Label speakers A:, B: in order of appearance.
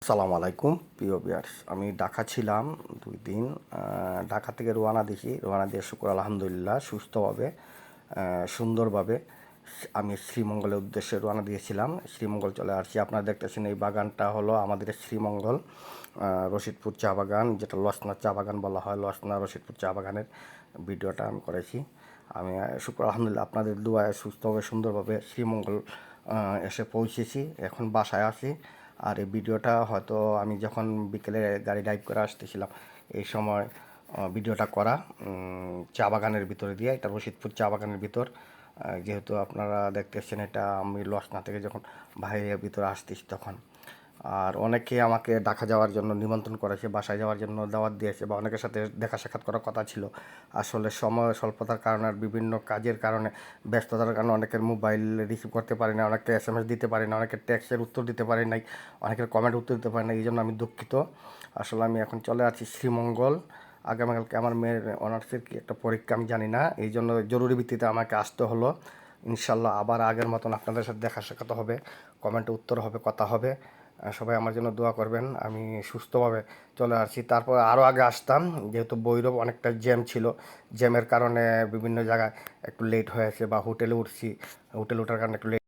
A: আসসালামু আলাইকুম প্রিয় ভিউয়ার্স, আমি ঢাকা ছিলাম 2 দিন। ঢাকা থেকে রওনা দিয়ে শুক্র আলহামদুলিল্লাহ সুস্থভাবে সুন্দরভাবে আমি শ্রীমঙ্গলের উদ্দেশ্যে রওনা দিয়েছিলাম। শ্রীমঙ্গল চলে আসছি। আপনারা দেখতেছেন এই বাগানটা হলো আমাদের শ্রীমঙ্গল রশিদপুর চা বাগান, যেটা লসনা চা বাগান বলা হয়। লসনা রশিদপুর চা বাগানের ভিডিওটা আমি করেছি। আমি শুক্র আলহামদুলিল্লাহ আপনাদের দোয়ায় সুস্থভাবে সুন্দরভাবে শ্রীমঙ্গল এসে পৌঁছেছি। এখন বাসায় আছি। আর এই ভিডিওটা হয়তো আমি যখন বিকেলে গাড়ি ড্রাইভ করে আসতেছিলাম এই সময় ভিডিওটা করা চা বাগানের ভিতরে দিয়ে। এটা রশিদপুর চা বাগানের ভিতর। যেহেতু আপনারা দেখতেছেন এটা আমি লসনা থেকে যখন বাইরের ভিতরে আসতেছি তখন। আর অনেকে আমাকে ঢাকা যাওয়ার জন্য নিমন্ত্রণ করেছে, বাসায় যাওয়ার জন্য দাওয়াত দিয়েছে, বা অনেকের সাথে দেখা সাক্ষাৎ করার কথা ছিল। আসলে সময় স্বল্পতার কারণে আর বিভিন্ন কাজের কারণে, ব্যস্ততার কারণে অনেকের মোবাইল রিসিভ করতে পারি না, অনেকে SMS দিতে পারি না, অনেকের টেক্সটের উত্তর দিতে পারি নাই, অনেকের কমেন্ট উত্তর দিতে পারি না। এই জন্য আমি দুঃখিত। আসলে আমি এখন চলে আছি শ্রীমঙ্গল। আগামীকালকে আমার মেয়ের অনার্সের কি একটা পরীক্ষা, আমি জানি না, এই জন্য জরুরি ভিত্তিতে আমাকে আসতে হলো। ইনশাল্লাহ আবার আগের মতন আপনাদের সাথে দেখা সাক্ষাৎ হবে, কমেন্টে উত্তর হবে, কথা হবে। সবাই আমার জন্য দোয়া করবেন। আমি সুস্থভাবে চলে আসছি। তারপর আরও আগে আসতাম, যেহেতু ভৈরব অনেকটা জ্যাম ছিল। জ্যামের কারণে বিভিন্ন জায়গায় একটু লেট হয়েছে, বা হোটেলে উঠছি, হোটেলে ওঠার কারণে একটু লেট